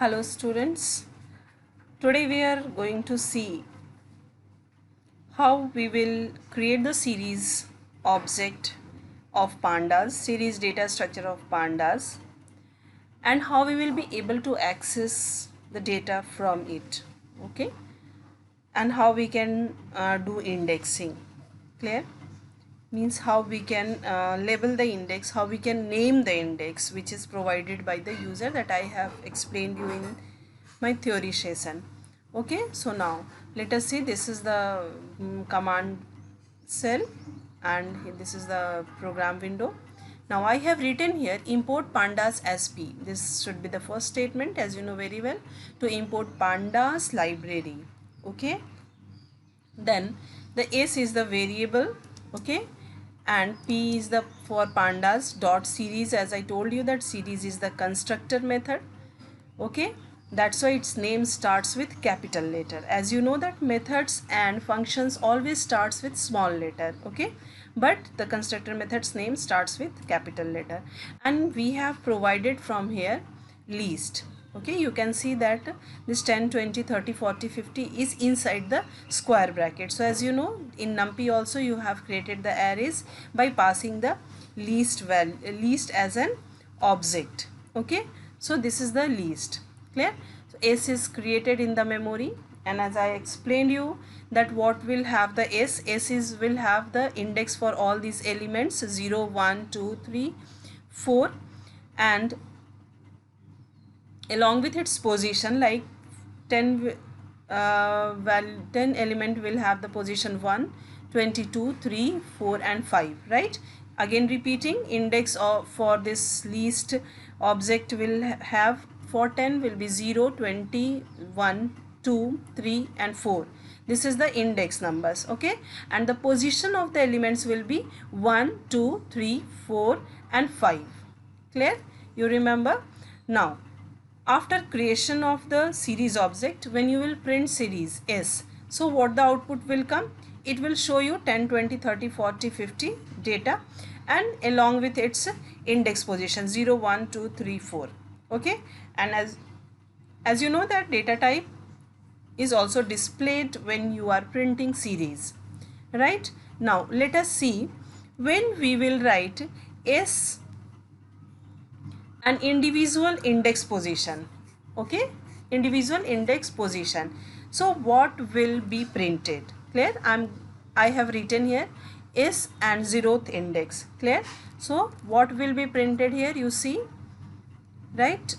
Hello students, today we are going to see how we will create the series object of pandas, series data structure of pandas, and how we will be able to access the data from it, okay, and how we can do indexing. Clear? Means how we can label the index, how we can name the index which is provided by the user that I have explained you in my theory session. Okay, so now let us see. This is the command cell and this is the program window. Now I have written here import pandas sp. This should be the first statement, as you know very well, to import pandas library. Okay, then the s is the variable, okay, and p is the for pandas dot series. As I told you that series is the constructor method, okay, that's why its name starts with capital letter. As you know that methods and functions always starts with small letter, okay, but the constructor method's name starts with capital letter, and we have provided from here least. Okay, you can see that this 10 20 30 40 50 is inside the square bracket. So as you know, in numpy also you have created the arrays by passing the least value, least as an object. Okay, so this is the least. Clear? So s is created in the memory, and as I explained you that what will have the s is will have the index for all these elements 0 1 2 3 4, and along with its position, like 10 10 element will have the position 1 22 3 4 and 5, right? Again repeating, index of for this least object will have for 10 will be 0 20 1 2 3 and 4. This is the index numbers, okay, and the position of the elements will be 1 2 3 4 and 5. Clear? You remember? Now after creation of the series object, when you will print series s, so what the output will come? It will show you 10 20 30 40 50 data, and along with its index position 0 1 2 3 4. Okay, and as you know that data type is also displayed when you are printing series, right? Now let us see when we will write s an individual index position, okay, individual index position, so what will be printed? Clear? I have written here s and 0th index. Clear? So what will be printed here, you see, right?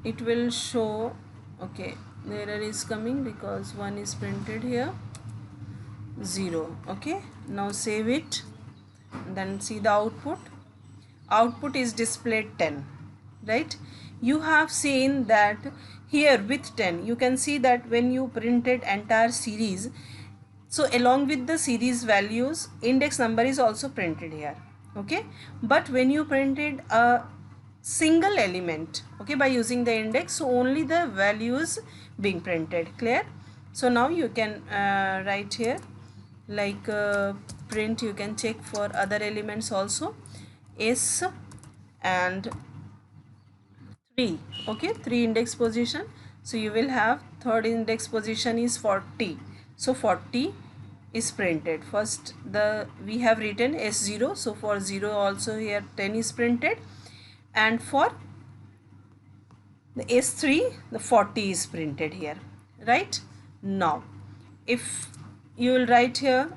It will show, okay, the error is coming because 1 is printed here, 0. Okay, now save it, then see the output is displayed 10, right? You have seen that here with 10 you can see that when you printed entire series, so along with the series values index number is also printed here, okay, but when you printed a single element, okay, by using the index, so only the values being printed. Clear? So now you can write here like print, you can check for other elements also, s and 3, okay, 3 index position, so you will have third index position is 40, so 40 is printed. First the we have written s0, so for 0 also here 10 is printed, and for the s3 the 40 is printed here, right? Now if you will write here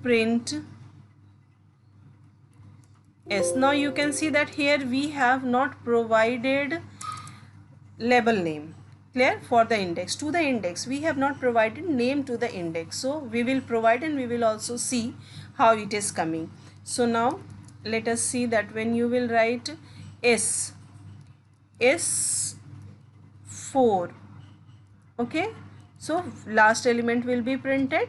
print s, now you can see that here we have not provided label name. Clear? For the index, to the index we have not provided name to the index, so we will provide and we will also see how it is coming. So now let us see that when you will write s4, okay, so last element will be printed,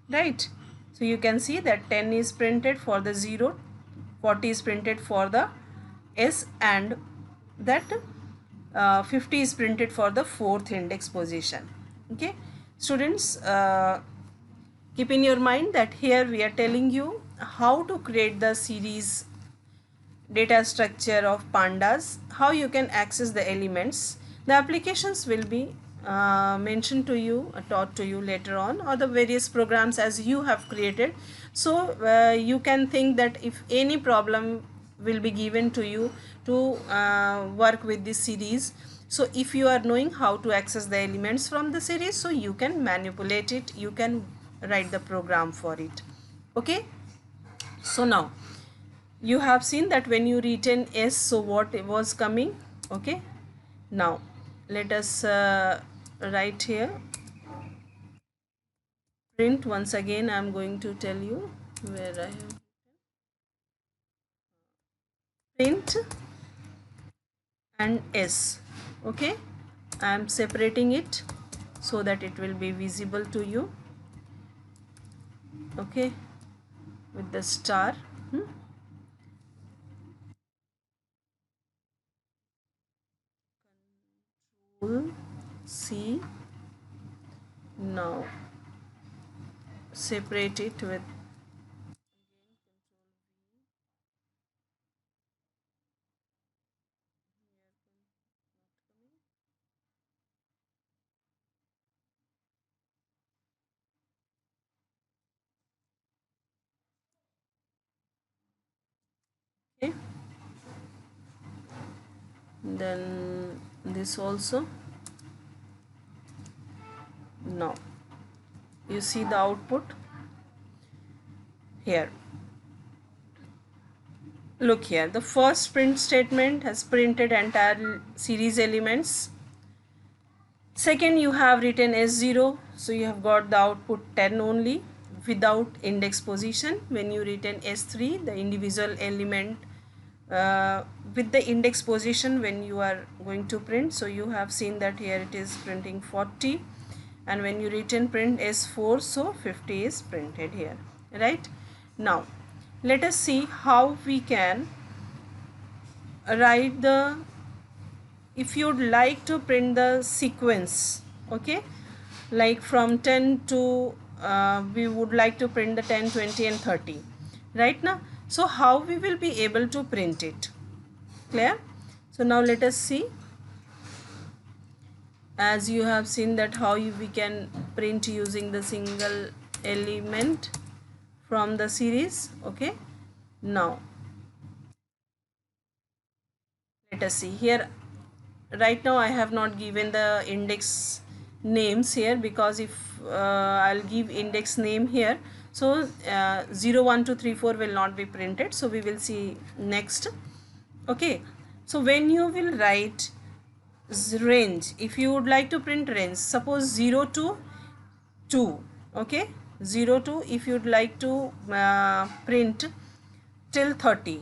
right? So you can see that 10 is printed for the 0, 40 is printed for the s, and that 50 is printed for the fourth index position. Okay, students, keep in your mind that here we are telling you how to create the series data structure of pandas, how you can access the elements. The applications will be mentioned to you, taught to you later on, or the various programs as you have created. So you can think that if any problem will be given to you to work with this series, so if you are knowing how to access the elements from the series, so you can manipulate it, you can write the program for it. Okay, so now you have seen that when you written S, so what was coming. Okay, now let us write here print. Once again I am going to tell you where I have print and S. Okay, I am separating it so that it will be visible to you. Okay, with the star. C. Now separate it with okay. Then this also. Now you see the output here. Look here, the first print statement has printed entire series elements. Second, you have written S0, so you have got the output 10 only without index position. When you written S3, the individual element with the index position when you are going to print. So you have seen that here it is printing 40, and when you written print S4, so 50 is printed here, right? Now let us see how we can write the, if you'd like to print the sequence. Okay, like from 10 to we would like to print the 10, 20 and 30 right now. So how we will be able to print it? Clear? So now let us see. As you have seen that how we can print using the single element from the series. Okay, now let us see here. Right now I have not given the index names here, because if I'll give index name here, so 0 1 2 3 4 will not be printed. So we will see next. Okay, so when you will write range, if you would like to print range, suppose 0 to 2. Okay, 0 to, if you'd like to print till 30.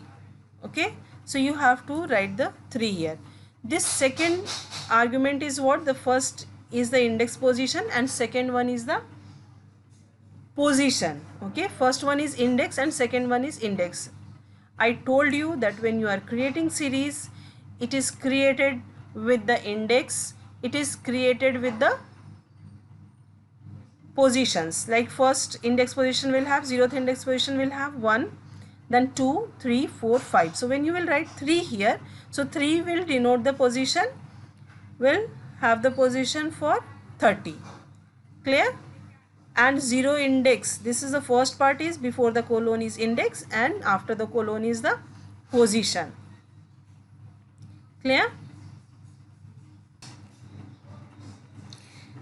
Okay, so you have to write the 3 here. This second argument is what? The first is the index position and second one is the position. Okay, first one is index and second one is index. I told you that when you are creating series, it is created with the index, it is created with the positions. Like first index position will have, 0th index position will have 1, then 2, 3, 4, 5. So when you will write 3 here, so 3 will denote the position, will have the position for 30. Clear? And 0 index, this is the first part, is before the colon is index and after the colon is the position. Clear?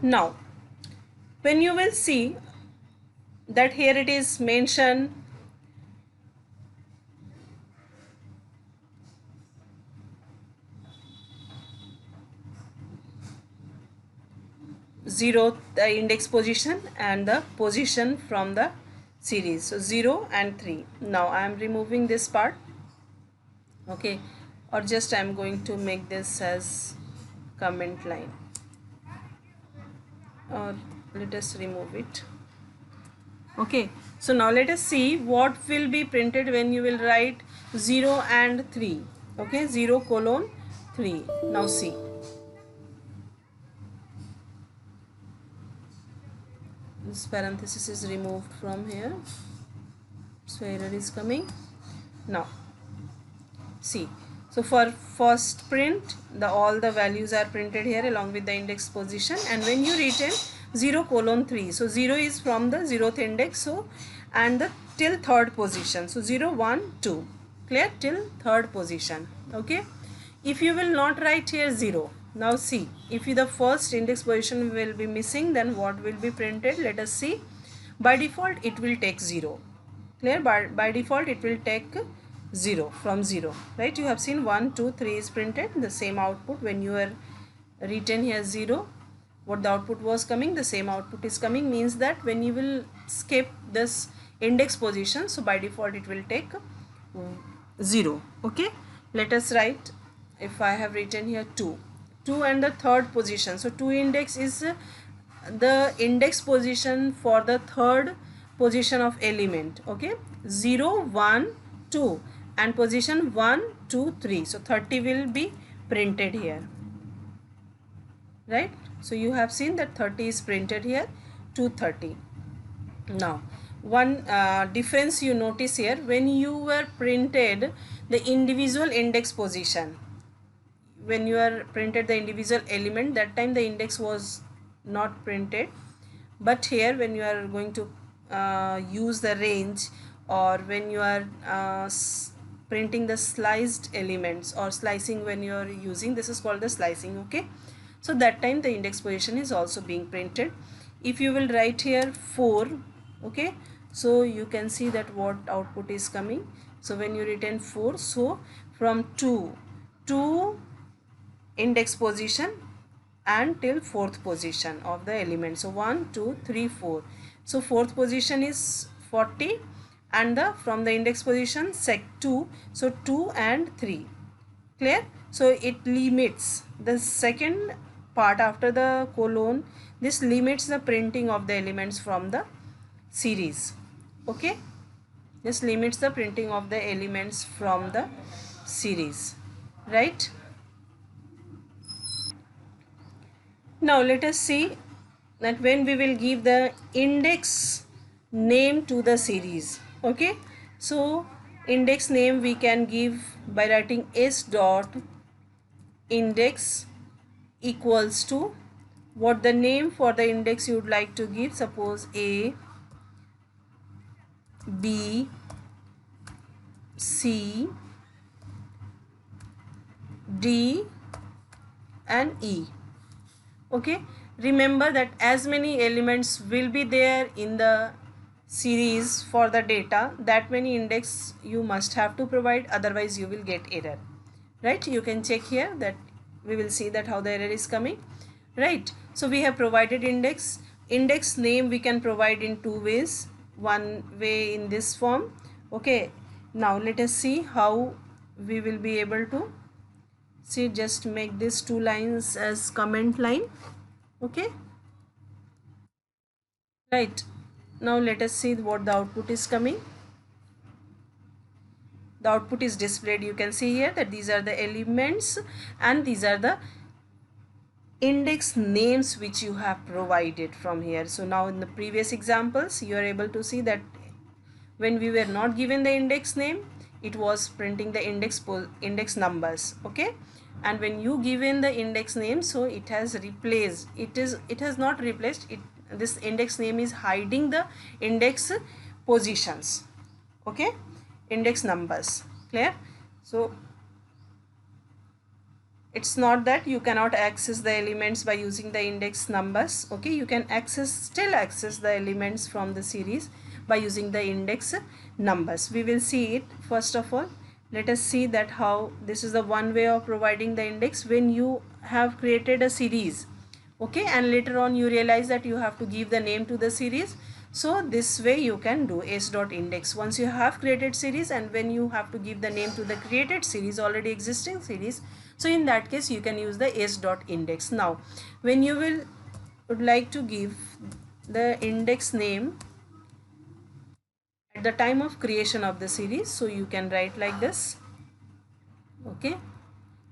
Now when you will see that here it is mentioned 0 the index position and the position from the series, so 0 and 3. Now I am removing this part. Okay, or just I am going to make this as comment line, or let us remove it. Okay, so now let us see what will be printed when you will write 0 and 3. Okay, 0 colon 3. Now see, this parenthesis is removed from here, so error is coming. Now see. So for first print, all the values are printed here along with the index position, and when you return 0:3, so 0 is from the 0th index, so and the till third position, so 0 1 2, clear, till third position. Okay, if you will not write here 0, now see, if the first index position will be missing, then what will be printed? Let us see. By default it will take 0, clear, by default it will take 0 from 0, right? You have seen 1 2 3 is printed, the same output. When you are written here 0, what the output was coming, the same output is coming, means that when you will skip this index position, so by default it will take 0. Okay, let us write. If I have written here 2 and the third position, so 2 index is the index position for the third position of element. Okay, 0 1 2 and position 1 2 3, so 30 will be printed here, right? So you have seen that 30 is printed here, 230. Now one difference you notice here, when you were printed the individual index position, when you are printed the individual element, that time the index was not printed. But here when you are going to use the range, or when you are printing the sliced elements or slicing, when you are using, this is called the slicing. Okay, so that time the index position is also being printed. If you will write here 4, okay, so you can see that what output is coming. So when you return 4, so from 2 to index position and till fourth position of the element, so 1 2 3 4, so fourth position is 40, and the from the index position sec 2, so 2 and 3, clear. So it limits the second part after the colon, this limits the printing of the elements from the series. Okay, this limits the printing of the elements from the series, right? Now let us see that when we will give the index name to the series. Okay, so index name we can give by writing s dot index equals to what the name for the index you would like to give. Suppose A, B, C, D and E. Okay, remember that as many elements will be there in the series for the data, that many index you must have to provide, otherwise you will get error, right? You can check here that we will see that how the error is coming, right? So we have provided index name we can provide in two ways. One way in this form. Okay, now let us see how we will be able to see. Just make these two lines as comment line. Okay, right, now let us see what the output is coming. The output is displayed. You can see here that these are the elements and these are the index names which you have provided from here. So now in the previous examples you are able to see that when we were not given the index name, it was printing the index numbers. Okay, and when you given the index name, so it has replaced, it has not replaced it, this index name is hiding the index positions. Okay, index numbers, clear. So it's not that you cannot access the elements by using the index numbers. Okay, you can still access the elements from the series by using the index numbers. We will see it. First of all, let us see that how this is the one way of providing the index when you have created a series. Okay, and later on you realize that you have to give the name to the series. So this way you can do s dot index once you have created series, and when you have to give the name to the created series, already existing series, so in that case you can use the s dot index. Now when you would like to give the index name at the time of creation of the series, so you can write like this. Okay,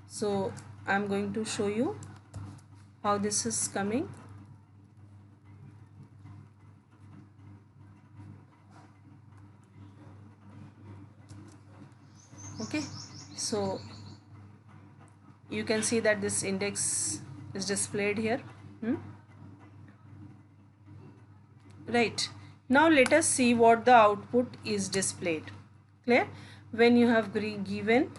so I'm going to show you how this is coming. Okay, So you can see that this index is displayed here. Right. Now let us see what the output is displayed. Clear? When you have given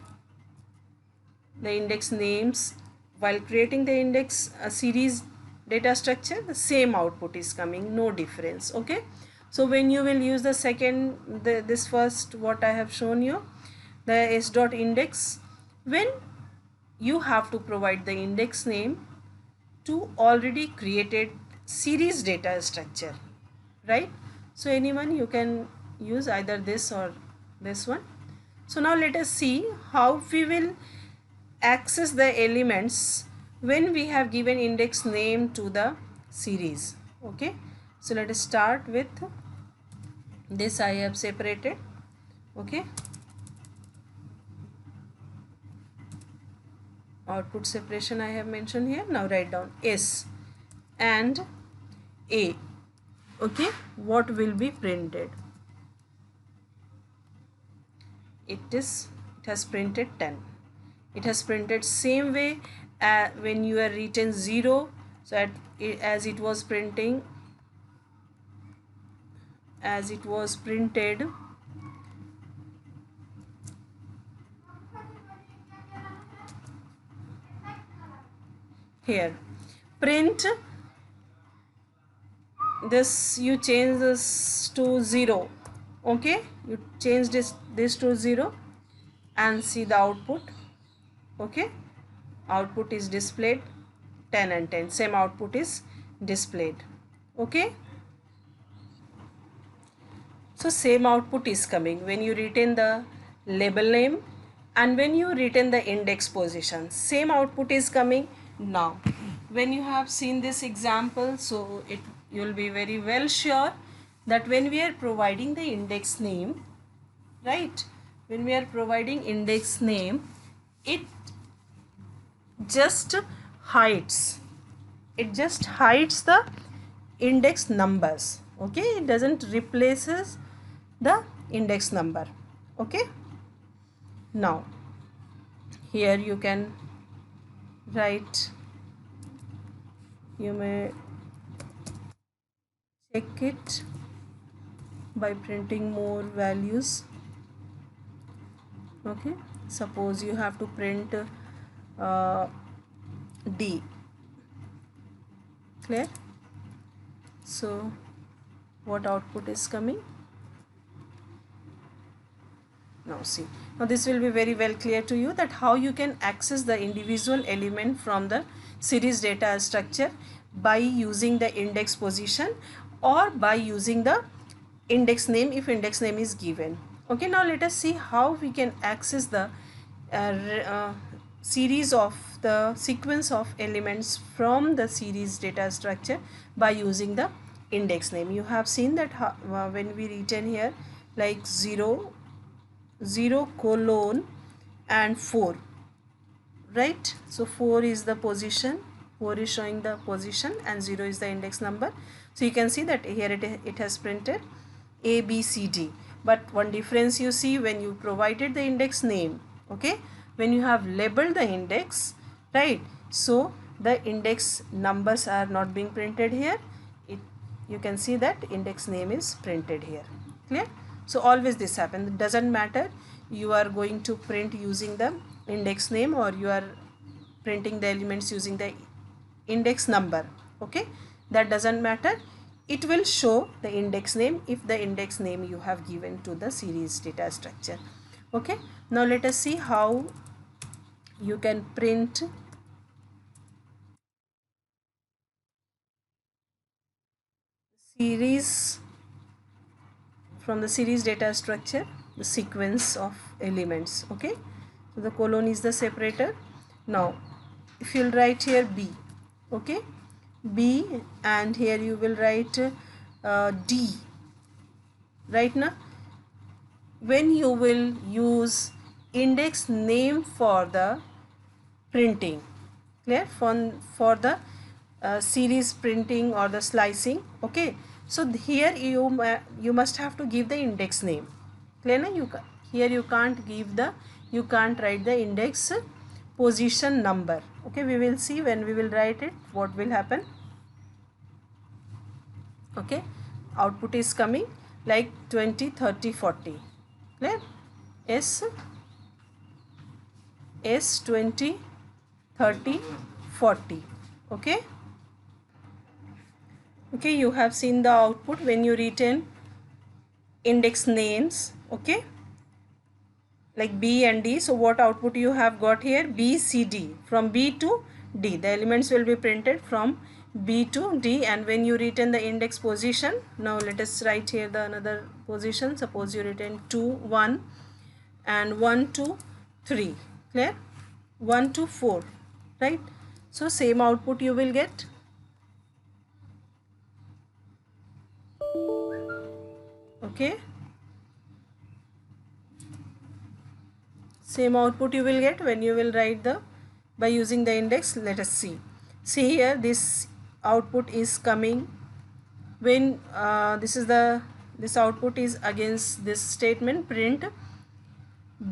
the index names while creating the index series data structure, the same output is coming, no difference. Okay. So when you will use the second, this first what I have shown you, the s dot index, when you have to provide the index name to already created series data structure, right? So anyone, you can use either this or this one. So now let us see how we will access the elements when we have given index name to the series. Okay, so let us start with this. I have separated. Okay, output separation I have mentioned here. Now write down S and A. Okay, what will be printed? It has printed 10. It has printed same way when you are written 0. So as it was printing, as it was printed here, print this, you change this to 0. Okay, you change this to 0 and see the output. Okay, output is displayed 10 and 10, same output is displayed. Okay, so same output is coming when you retain the label name and when you retain the index position, same output is coming. Now when you have seen this example, so you will be very well sure that when we are providing the index name, right, when we are providing index name, it just hides the index numbers. Okay, it doesn't replaces the index number. Okay, now here you can write, you may check it by printing more values. Okay, suppose you have to print D. Clear? So what output is coming? Now see, now this will be very well clear to you that how you can access the individual element from the series data structure by using the index position or by using the index name if index name is given. Okay, now let us see how we can access the series of the sequence of elements from the series data structure by using the index name. You have seen that when we written here like 0 colon and 4, right? So 4 is the position, 4 is showing the position and 0 is the index number. So you can see that here it has printed A, B, C, D. But one difference you see when you provided the index name. Okay, when you have labeled the index, right, so the index numbers are not being printed here. You can see that index name is printed here. Clear? So always this happens. It doesn't matter you are going to print using the index name or you are printing the elements using the index number. Okay, that doesn't matter. It will show the index name if the index name you have given to the series data structure. Okay, now let us see how you can print series from the series data structure, the sequence of elements. Okay, so the colon is the separator. Now if you'll write here B, okay, B, and here you will write D. Right now when you will use index name for the printing, clear, for the series printing or the slicing. Okay, so here you must have to give the index name. Clear na? Here you can't give the you can't write the index position number. Okay, we will see when we will write it what will happen. Okay, output is coming like 20, 30, 40. Clear? S 20, 30, 40. Okay. Okay, you have seen the output when you return index names. Okay, like B and D. So what output you have got here? B, C, D. From B to D. The elements will be printed from B to D, and when you return the index position, now let us write here the another position. Suppose you return 2, 1 and 1, 2, 3. Clear? 1 to 4. Right? So same output you will get. Okay. Same output you will get when you will write the by using the index. Let us see here, this output is coming when this output is against this statement, print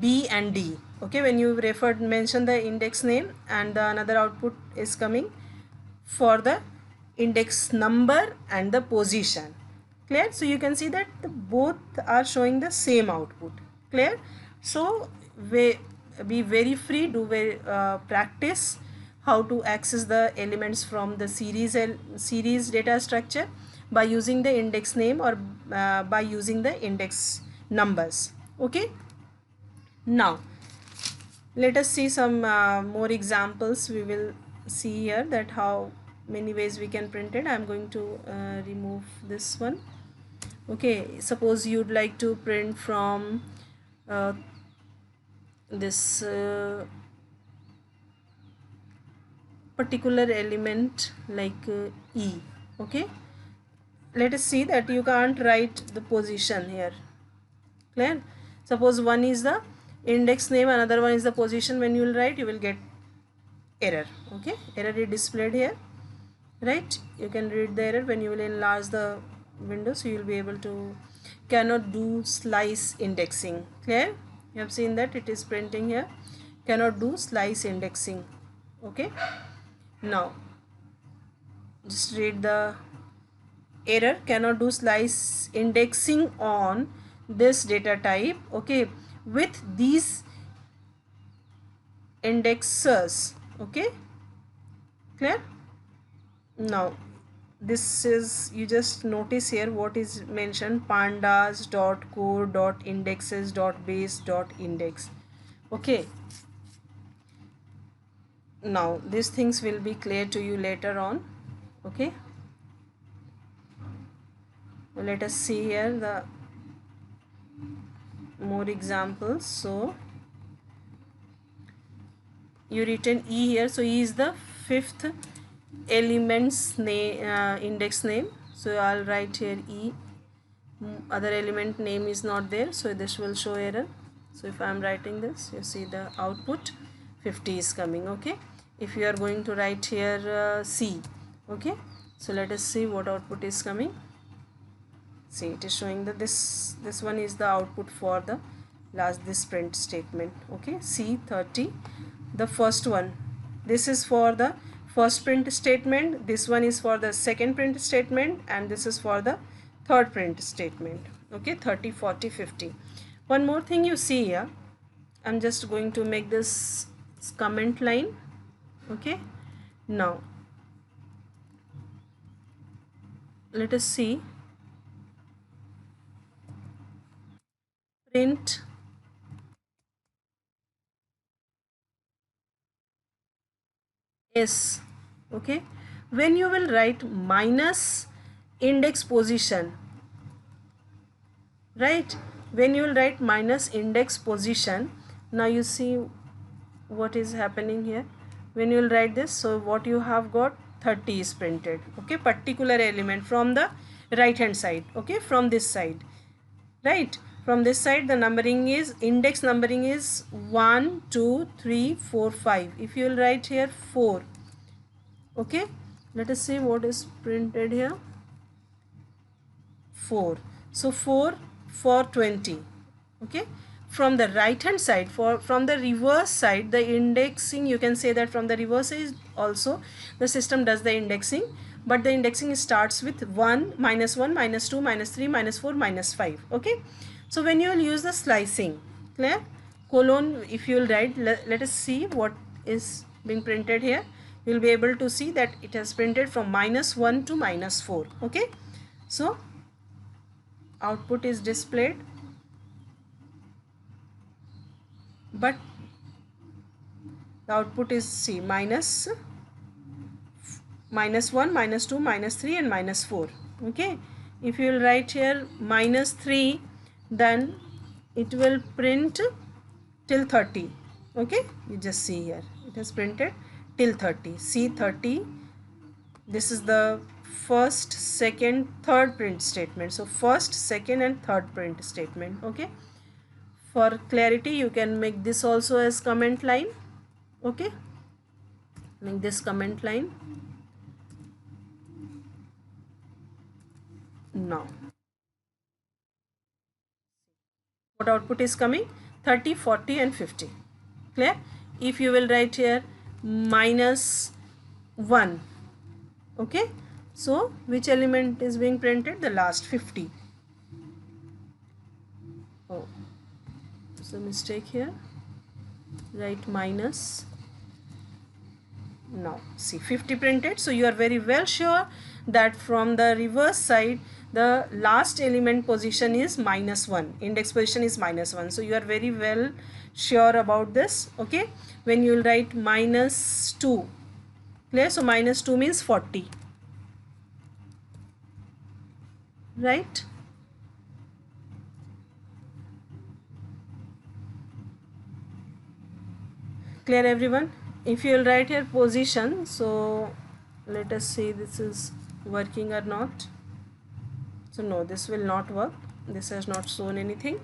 B and D. Okay, when you mention the index name, and the another output is coming for the index number and the position. Clear? So you can see that both are showing the same output. Clear? So be very free, practice how to access the elements from the series data structure by using the index name or by using the index numbers. Okay, now let us see some more examples. We will see here that how many ways we can print it. I am going to remove this one. Okay, suppose you'd like to print from this particular element like E. Okay, let us see that you can't write the position here. Clear? Suppose one is the index name, another one is the position. When you will write, you will get error. Okay, error is displayed here. Right, you can read the error when you will enlarge the window, so you will be able to cannot do slice indexing. Clear? You have seen that it is printing here, cannot do slice indexing. Okay, now just read the error, cannot do slice indexing on this data type. Okay, with these indexers. Okay, clear? Now this is, you just notice here what is mentioned, pandas dot core dot indexes dot base dot index. Okay, now these things will be clear to you later on. Okay, let us see here the more examples. So you written E here, so E is the fifth element's name, index name. So I'll write here E. Other element name is not there, so this will show error. So if I am writing this, you see the output 50 is coming. Okay, if you are going to write here C. Okay, so let us see what output is coming. See, it is showing that this one is the output for the this print statement. Okay, C30, the first one, this is for the first print statement, this one is for the second print statement, and this is for the third print statement. Okay, 30, 40, 50. One more thing you see here, I'm just going to make this comment line. Okay, now let us see print S. Okay, when you will write minus index position, right, when you will write minus index position, now you see what is happening here. When you will write this, so what you have got, 30 is printed. Okay, particular element from the right hand side. Okay, from this side, right, from this side the numbering is, index numbering is 1 2 3 4 5. If you will write here 4. Okay, let us see what is printed here, 4. So 4 for 20. Okay, from the right hand side, from the reverse side, the indexing, you can say that from the reverse is also the system does the indexing, but the indexing starts with 1, -1, -2, -3, -4, -5. Okay, so when you will use the slicing, clear, colon, if you will write, let us see what is being printed here. You will be able to see that it has printed from -1 to -4. Okay, so output is displayed, but the output is, see, -1, -2, -3 and -4. Okay, if you will write here -3, then it will print till 30. Okay, you just see here it has printed till 30. See, 30, this is the first, second, third print statement. So first, second and third print statement. Okay, for clarity you can make this also as comment line. Okay, make this comment line. Now what output is coming? 30, 40 and 50. Clear? If you will write here -1, okay, so which element is being printed? The last 50. Oh, there's a mistake here. Write minus. Now see, 50 printed. So you are very well sure that from the reverse side the last element position is -1, index position is -1. So you are very well sure about this. Okay, when you will write -2, clear, so -2 means 40, right? Clear, everyone? If you will write here position, so let us see this is working or not. So no, this will not work, this has not shown anything.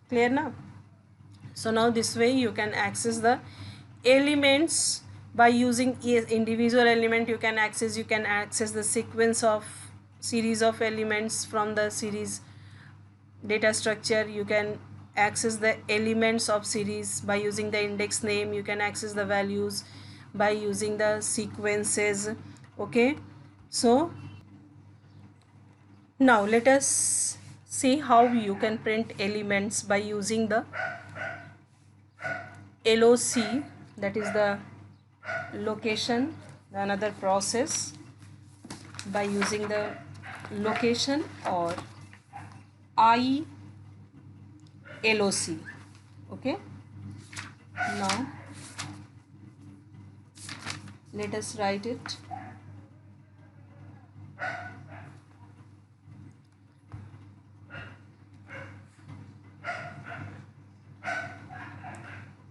Clear now? So now this way you can access the elements by using individual element. You can access the sequence of series of elements from the series data structure. You can access the elements of series by using the index name. You can access the values by using the sequences. Okay, so now let us see how you can print elements by using the LOC, that is the location, another process, by using the location or ILOC. Okay, now let us write it.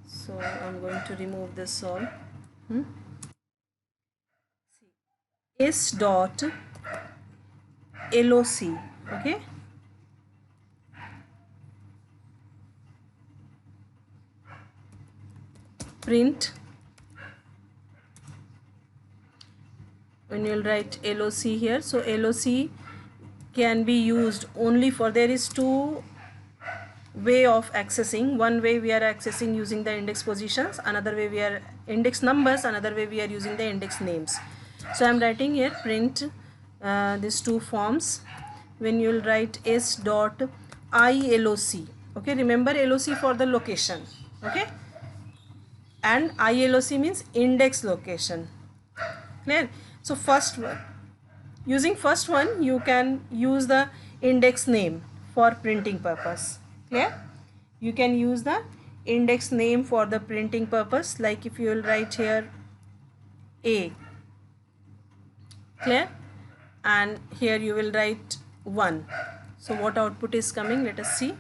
So I'm going to remove this all. S dot LOC. Okay, print. When you'll write LOC here, so LOC can be used only for, there is two way of accessing. One way we are accessing using the index positions, another way we are index numbers, another way we are using the index names. So I'm writing here print these two forms. When you will write S dot ILOC, okay, remember LOC for the location, okay, and ILOC means index location. Clear? So first one, using first one you can use the index name for printing purpose. Clear? You can use the index name for the printing purpose, like if you will write here A, clear, and here you will write 1. So what output is coming? Let us see.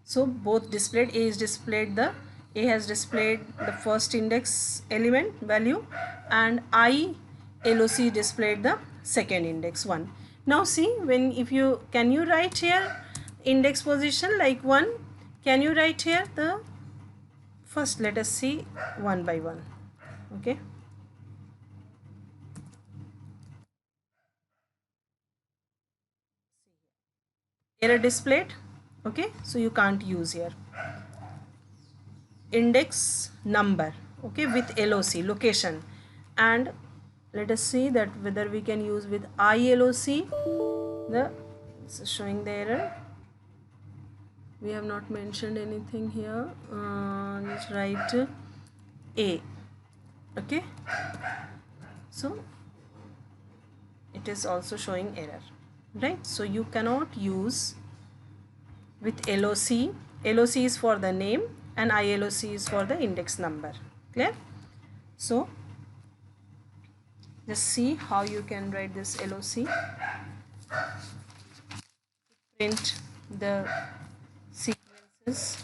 So both displayed, A is displayed, the A has displayed the first index element value, and ILOC displayed the second index 1. Now see, when if you can you write here index position like 1, can you write here the first? Let us see one by one. Okay, error displayed, Okay, so you can't use here. Index number, okay, with LOC location, and let us see that whether we can use with ILOC. The it's showing the error. We have not mentioned anything here. Just write A. Okay, so it is also showing error, right? So you cannot use with LOC. LOC is for the name and ILOC is for the index number. Clear? So just see how you can write this LOC. Print the sequences.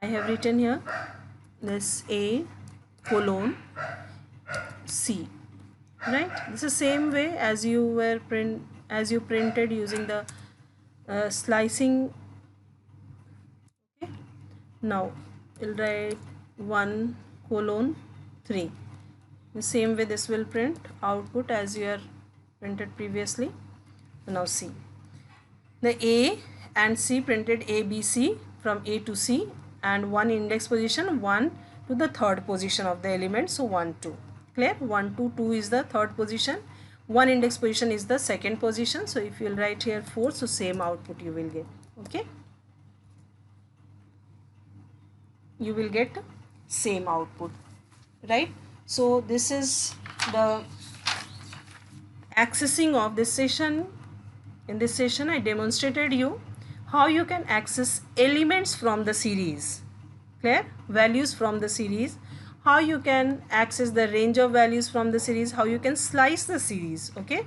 I have written here this A colon C, right? This is same way as you were printed using the slicing. Okay, now we'll write 1 colon 3. The same way this will print output as you are printed previously. Now C, the A and C printed A, B, C from A to C, and one index position, 1 to the third position of the element. So 1, 2. Clear? 1, 2, 2 is the third position. One index position is the second position. So if you will write here 4, so same output you will get. Okay. You will get same output, right? So this is the accessing of this session. In this session I demonstrated you how you can access elements from the series. Clear? Values from the series, how you can access the range of values from the series, how you can slice the series. Okay,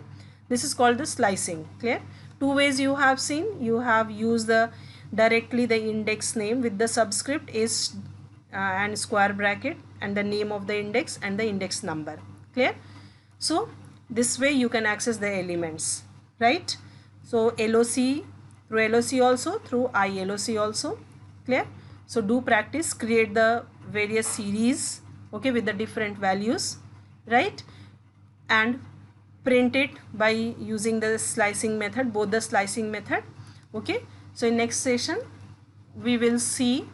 this is called the slicing. Clear? Two ways you have seen. You have used the directly the index name with the subscript is and square bracket and the name of the index and the index number. Clear? So this way you can access the elements, right? So LOC, through LOC also, through ILOC also. Clear? So do practice, create the various series, okay, with the different values, right? And print it by using the slicing method, both the slicing method. Okay, so in next session we will see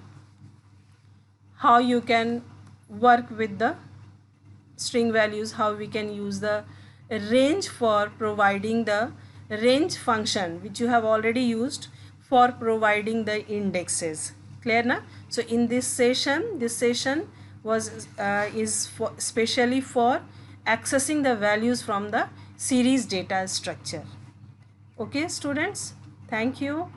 how you can work with the string values, how we can use the range for providing the range function which you have already used for providing the indexes. Clear na? So in this session was is for specially for accessing the values from the series data structure. Okay students, thank you.